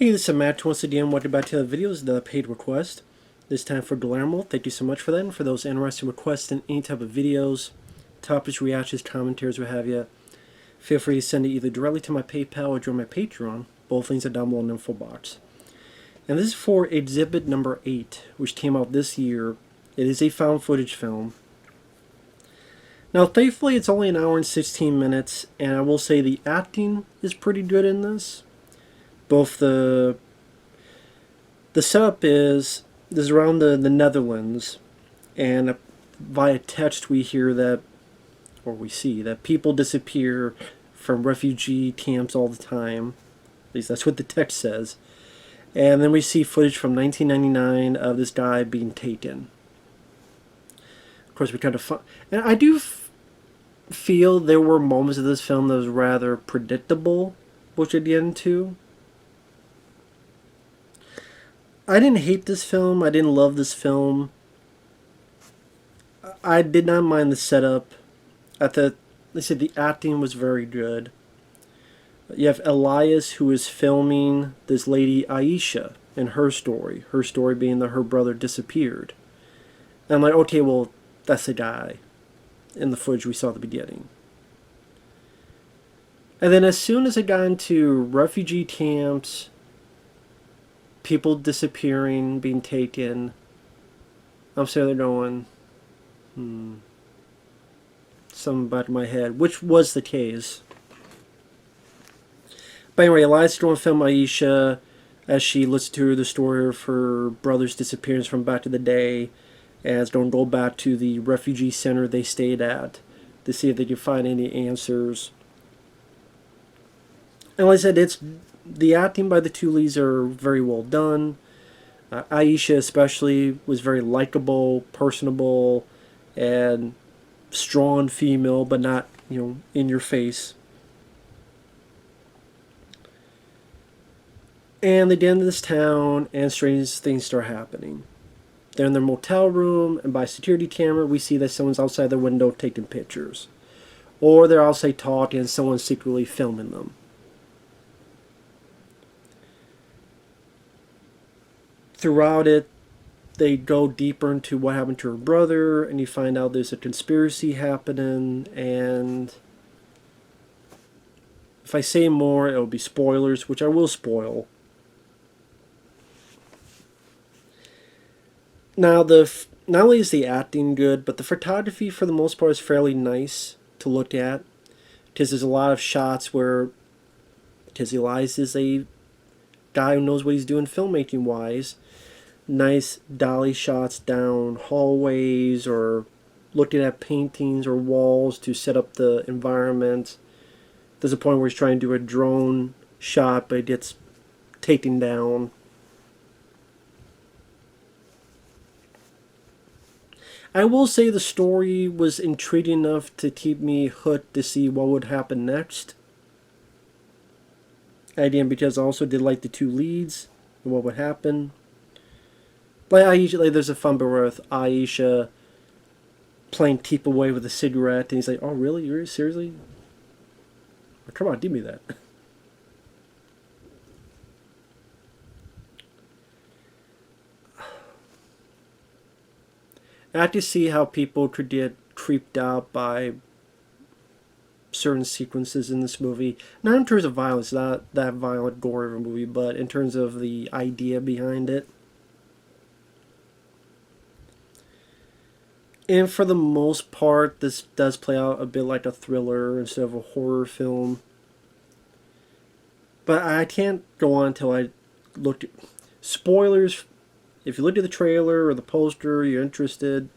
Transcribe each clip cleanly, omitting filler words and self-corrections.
Hey, this is Matt once again. Welcome back to the videos, the paid request. This time for Guillermo. Thank you so much for that. And for those interested in requesting any type of videos, topics, reactions, commentaries, what have you, feel free to send it either directly to my PayPal or join my Patreon. Both links are down below in the info box. And this is for exhibit number 8, which came out this year. It is a found footage film. Now, thankfully, it's only an hour and 16 minutes, and I will say the acting is pretty good in this. Both the setup is around the Netherlands, and via text we hear that, or we see that people disappear from refugee camps all the time. At least that's what the text says. And then we see footage from 1999 of this guy being taken. Of course, we kind of and I do feel there were moments of this film that was rather predictable, which I'd get into. I didn't hate this film. I didn't love this film. I did not mind the setup. I thought, they said the acting was very good. You have Elias, who is filming this lady Aisha and her story. Her story being that her brother disappeared. And I'm like, okay, well, that's the guy in the footage we saw at the beginning. And then as soon as I got into refugee camps, people disappearing, being taken, I'm sitting there going, something about my head, which was the case. But anyway, Elias is going to film Aisha as she listens to the story of her brother's disappearance from back in the day, and is going to go back to the refugee center they stayed at to see if they can find any answers. And like I said, the acting by the two leads are very well done. Aisha especially was very likable, personable, and strong female, but not, in your face. And they get into this town, and strange things start happening. They're in their motel room, and by security camera, we see that someone's outside their window taking pictures. Or they're outside talking, and someone's secretly filming them. Throughout it, they go deeper into what happened to her brother, and you find out there's a conspiracy happening, and if I say more, it'll be spoilers, which I will spoil. Now, not only is the acting good, but the photography for the most part is fairly nice to look at, because there's a lot of shots where, because Elias is a guy who knows what he's doing filmmaking-wise, nice dolly shots down hallways or looking at paintings or walls to set up the environment. There's a point where he's trying to do a drone shot, but it gets taken down. I will say the story was intriguing enough to keep me hooked to see what would happen next. Again, because I also did like the two leads and what would happen. Like Aisha, there's a fun bit with Aisha playing keep away with a cigarette, and he's like, "Oh, really? You're seriously? Oh, come on, give me that." I have to see how people could get creeped out by certain sequences in this movie. Not in terms of violence, not that violent gore of a movie, but in terms of the idea behind it. And for the most part, this does play out a bit like a thriller instead of a horror film. But I can't go on until I looked at spoilers. If you look at the trailer or the poster, you're interested,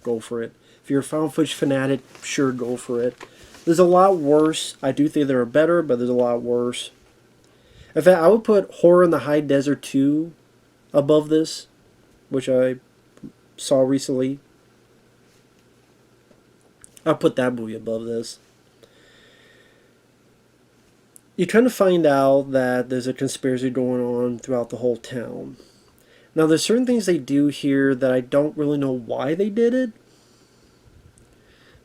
go for it. If you're a found footage fanatic, sure, go for it. There's a lot worse. I do think there are better, but there's a lot worse. In fact, I would put Horror in the High Desert 2 above this, which I saw recently. I'll put that movie above this. You kind of find out that there's a conspiracy going on throughout the whole town. Now, there's certain things they do here that I don't really know why they did it.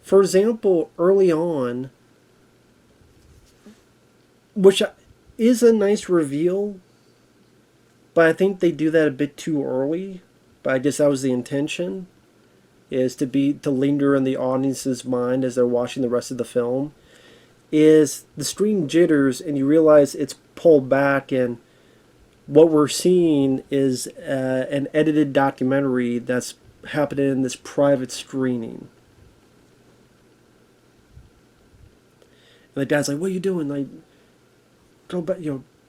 For example, early on, which is a nice reveal, But I think they do that a bit too early. But I guess that was the intention, is to linger in the audience's mind as they're watching the rest of the film. Is the screen jitters and you realize it's pulled back, and what we're seeing is an edited documentary that's happening in this private screening. And the guy's like, "What are you doing? Like, go back,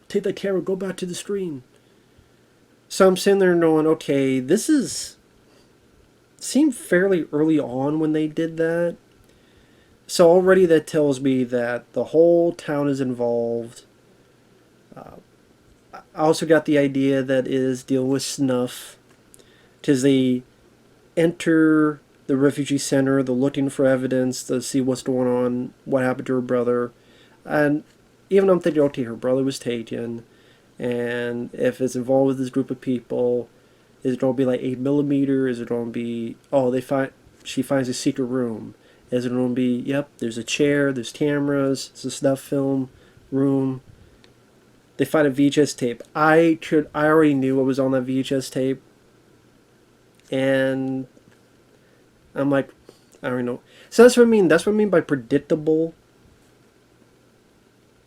take that camera, go back to the screen." So I'm sitting there knowing, okay, this is seemed fairly early on when they did that. So already that tells me that the whole town is involved. I also got the idea that it is dealing with snuff, because they enter the refugee center, they're looking for evidence to see what's going on, what happened to her brother, and even I'm thinking, okay, her brother was taken, and if it's involved with this group of people, is it going to be like 8mm? Is it going to be, she finds a secret room? Is it going to be, yep, there's a chair, there's cameras, it's a snuff film room. They find a VHS tape. I already knew what was on that VHS tape, and I'm like, I don't know. So that's what I mean. That's what I mean by predictable.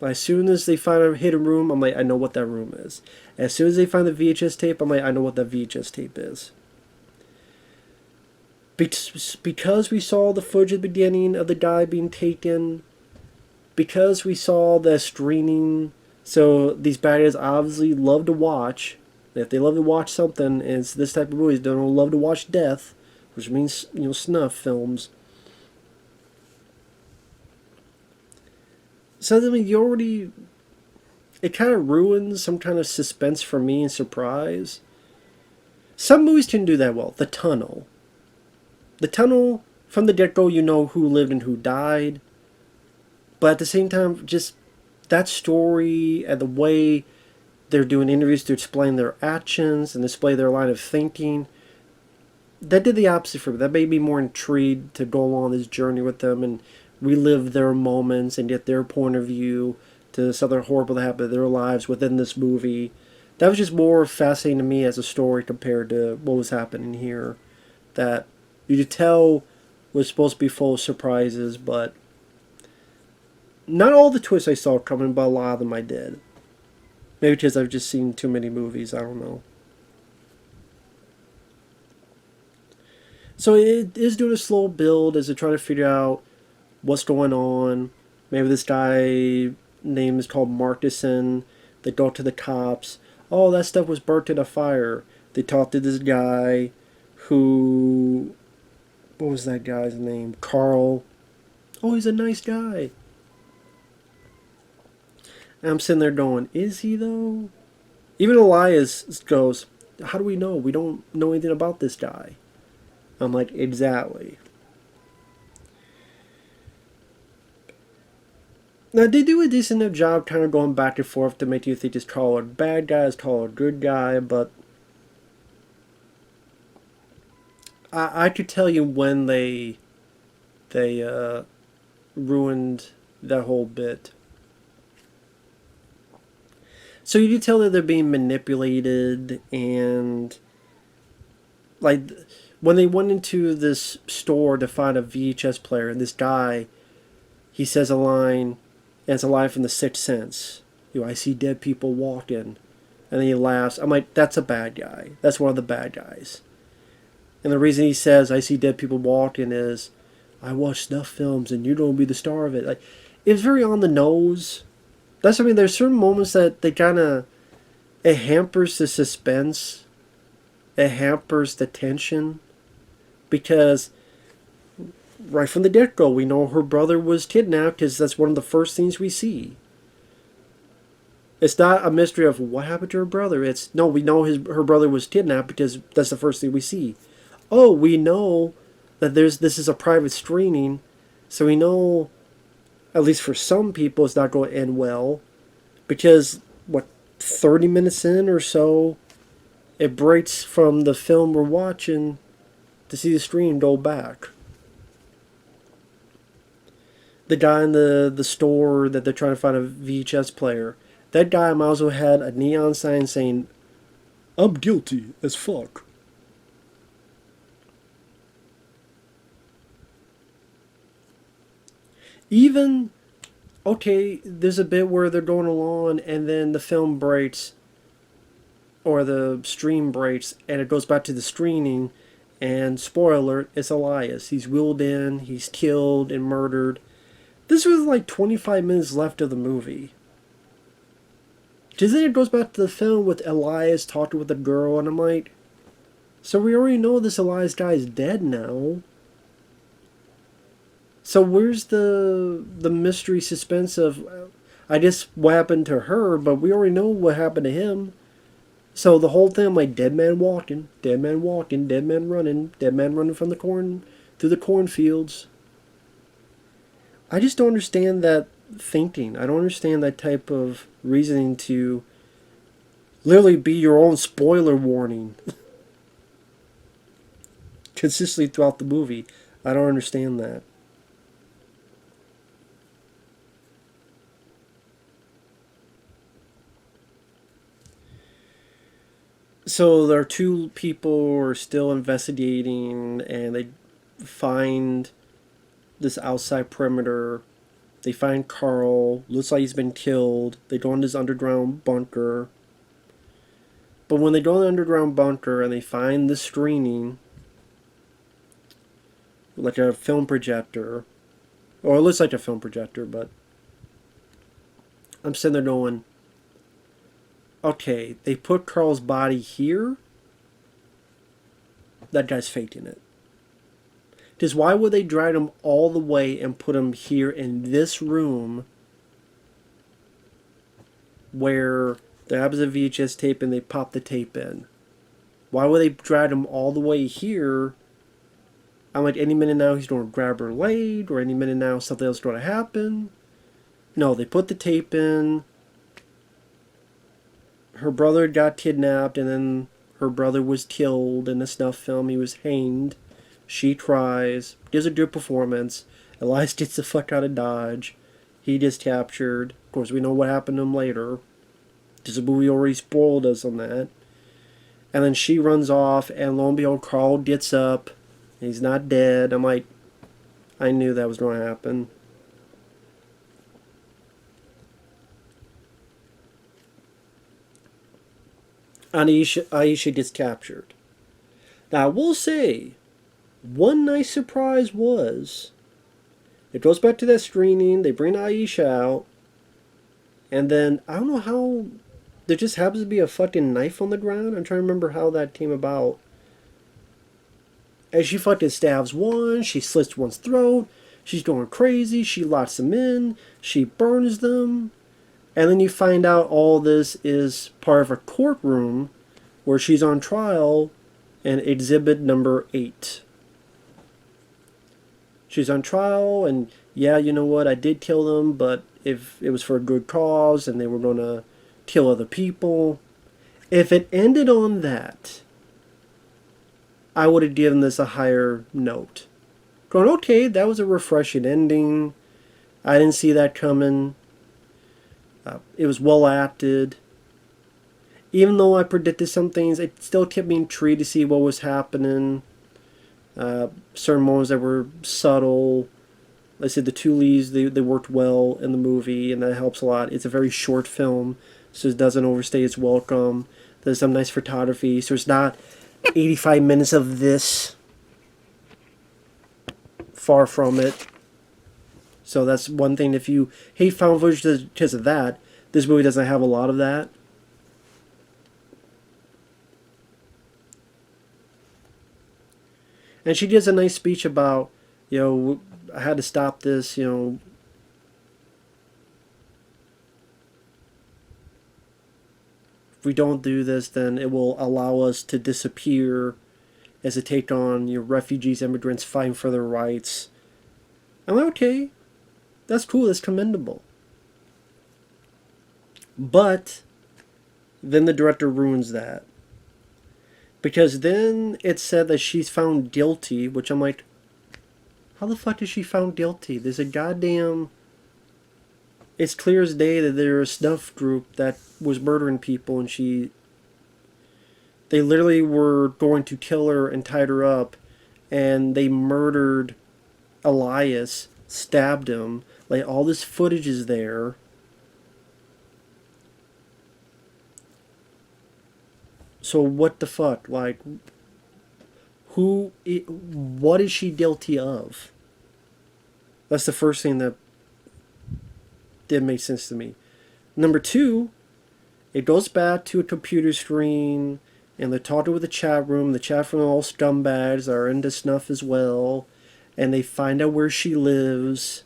As soon as they find a hidden room, I'm like, I know what that room is. As soon as they find the VHS tape, I'm like, I know what that VHS tape is. Because we saw the footage at the beginning of the guy being taken, because we saw the screening, so these bad guys obviously love to watch. If they love to watch something, and it's this type of movies, they don't love to watch death, which means, snuff films. So I mean, it kind of ruins some kind of suspense for me and surprise. Some movies can do that well. The Tunnel, from the get-go, you know who lived and who died. But at the same time, just that story and the way they're doing interviews to explain their actions and display their line of thinking, that did the opposite for me. That made me more intrigued to go along this journey with them and relive their moments and get their point of view to something horrible that happened in their lives within this movie. That was just more fascinating to me as a story compared to what was happening here. That you could tell was supposed to be full of surprises, but not all the twists I saw coming, but a lot of them I did. Maybe because I've just seen too many movies, I don't know. So it is doing a slow build as they try to figure out what's going on. Maybe this guy name is called Markuson. They go to the cops. Oh, that stuff was burnt in a fire. They talk to this guy who, what was that guy's name? Carl. Oh, he's a nice guy. And I'm sitting there going, is he though? Even Elias goes, how do we know? We don't know anything about this guy. I'm like, exactly. Now, they do a decent enough job kind of going back and forth to make you think it's called a bad guy, it's called a good guy, but I could tell you when they ruined that whole bit. So you can tell that they're being manipulated, and like when they went into this store to find a VHS player, and this guy, he says a line, and it's a line from The Sixth Sense. I see dead people walking, and then he laughs. I'm like, that's a bad guy. That's one of the bad guys. And the reason he says I see dead people walking is, I watch snuff films, and you're gonna be the star of it. Like, it was very on the nose. That's what I mean. There's certain moments that they kind of, it hampers the suspense. It hampers the tension. Because right from the get-go, we know her brother was kidnapped, because that's one of the first things we see. It's not a mystery of what happened to her brother. It's, no, we know her brother was kidnapped because that's the first thing we see. Oh, we know that this is a private screening, so we know, at least for some people, it's not going to end well, because 30 minutes in or so, it breaks from the film we're watching to see the screen go back. The guy in the store that they're trying to find a VHS player, that guy might as well had a neon sign saying I'm guilty as fuck. Even, okay, there's a bit where they're going along and then the film breaks or the stream breaks and it goes back to the screening, and spoiler alert, it's Elias. He's wheeled in, he's killed and murdered. This was like 25 minutes left of the movie. Because then it goes back to the film with Elias talking with the girl, and I'm like, so we already know this Elias guy is dead now. So where's the mystery suspense of, I guess what happened to her, but we already know what happened to him. So the whole thing, I'm like, dead man walking, dead man walking, dead man running from the corn, through the cornfields. I just don't understand that thinking. I don't understand that type of reasoning to literally be your own spoiler warning consistently throughout the movie. I don't understand that. So there are two people who are still investigating, and they find this outside perimeter. They find Carl. Looks like he's been killed. They go in this underground bunker. But when they go in the underground bunker and they find the screening, like a film projector, or it looks like a film projector, but I'm sitting there going, okay, they put Carl's body here. That guy's faking it. Because why would they drag him all the way and put him here in this room where there happens a VHS tape and they pop the tape in? Why would they drag him all the way here? I'm like, any minute now he's going to grab her leg, or any minute now something else is going to happen. No, they put the tape in. Her brother got kidnapped, and then her brother was killed in a snuff film. He was hanged. She tries, gives a good performance. Elias gets the fuck out of Dodge. He gets captured. Of course, we know what happened to him later, because the movie already spoiled us on that. And then she runs off, and lo and behold, Carl gets up. He's not dead. I'm like, I knew that was going to happen. Aisha gets captured. Now, I will say, one nice surprise was, it goes back to that screening, they bring Aisha out, and then, I don't know how, there just happens to be a fucking knife on the ground. I'm trying to remember how that came about. And she fucking stabs one, she slits one's throat, she's going crazy, she locks them in, she burns them, and then you find out all this is part of a courtroom where she's on trial in exhibit number 8. She's on trial, and yeah, you know what, I did kill them, but if it was for a good cause and they were going to kill other people. If it ended on that, I would have given this a higher note. Going, okay, that was a refreshing ending. I didn't see that coming. It was well acted. Even though I predicted some things, it still kept me intrigued to see what was happening. Certain moments that were subtle. Like I said, the two leads, they worked well in the movie, and that helps a lot. It's a very short film, so it doesn't overstay its welcome. There's some nice photography, so it's not 85 minutes of this. Far from it. So that's one thing. If you hate found footage because of that, this movie doesn't have a lot of that. And she gives a nice speech about, I had to stop this, if we don't do this, then it will allow us to disappear as a take on your refugees, immigrants fighting for their rights. I'm like, okay, that's cool, that's commendable. But then the director ruins that. Because then it said that she's found guilty, which I'm like, how the fuck is she found guilty? There's a goddamn... It's clear as day that there's a snuff group that was murdering people, and she They literally were going to kill her and tied her up, and they murdered Elias, stabbed him. Like, all this footage is there. So what the fuck? Like, what is she guilty of? That's the first thing that didn't make sense to me. Number two, it goes back to a computer screen, and they're talking with the chat room. The chat room, all scumbags are into snuff as well, and they find out where she lives,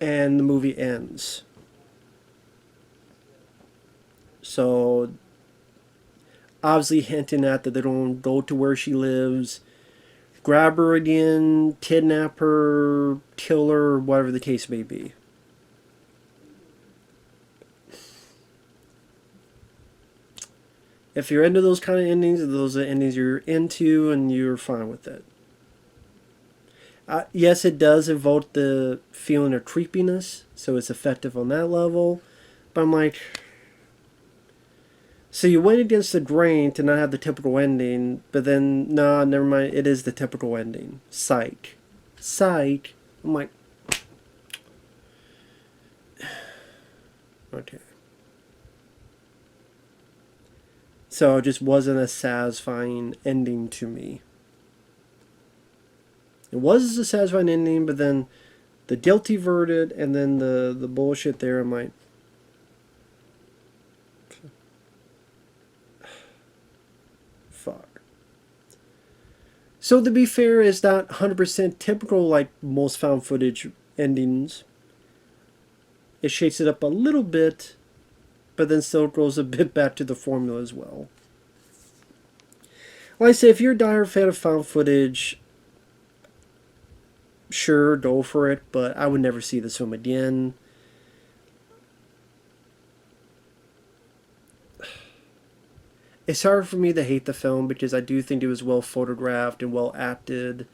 and the movie ends. So, obviously hinting at that they don't go to where she lives, grab her again, kidnap her, kill her, whatever the case may be. If you're into those kind of endings, those are endings you're into and you're fine with it. Yes, it does evoke the feeling of creepiness, so it's effective on that level. But I'm like, so you went against the grain to not have the typical ending, but then, nah, never mind, it is the typical ending. Psych. Psych. I'm like, okay. So it just wasn't a satisfying ending to me. It was a satisfying ending, but then the guilty verdict and then the bullshit there, I'm like, fuck. So to be fair, it's not 100% typical like most found footage endings. It shakes it up a little bit, but then still goes a bit back to the formula as well. Like I say, if you're a dire fan of found footage, sure, go for it, but I would never see this film again. It's hard for me to hate the film because I do think it was well photographed and well acted,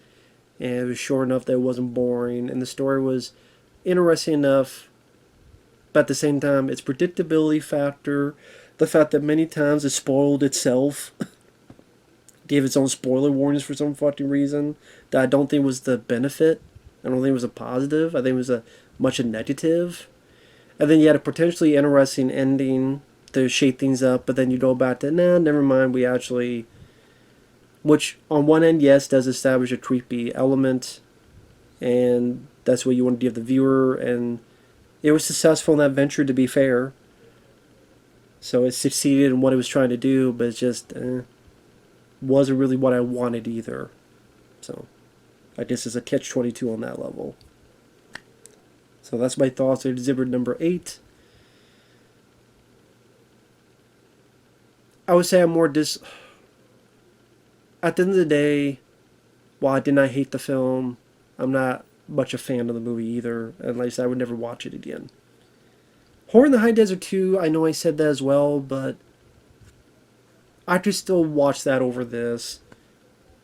and it was short enough that it wasn't boring, and the story was interesting enough, but at the same time, its predictability factor, the fact that many times it spoiled itself, gave its own spoiler warnings for some fucking reason, that I don't think was the benefit. I don't think it was a positive. I think it was a much a negative. And then you had a potentially interesting ending to shake things up, but then you go back to, nah, never mind, we actually... Which, on one end, yes, does establish a creepy element, and that's what you want to give the viewer, and it was successful in that venture, to be fair. So it succeeded in what it was trying to do, but it just wasn't really what I wanted either. So I guess it's a catch-22 on that level. So that's my thoughts on exhibit number 8. I would say I'm more At the end of the day, while I did not hate the film, I'm not much a fan of the movie either. And like I said, I would never watch it again. Horror in the High Desert 2, I know I said that as well, but I could still watch that over this.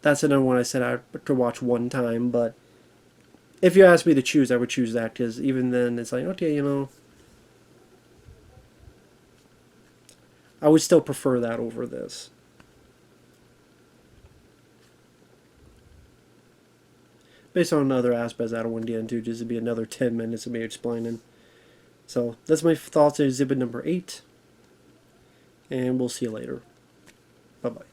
That's another one I said I could watch one time, but if you asked me to choose, I would choose that, because even then, it's like, okay, you know, I would still prefer that over this. Based on other aspects I don't want to get into, just to be another 10 minutes of me explaining. So, that's my thoughts on exhibit number 8, and we'll see you later. Bye-bye.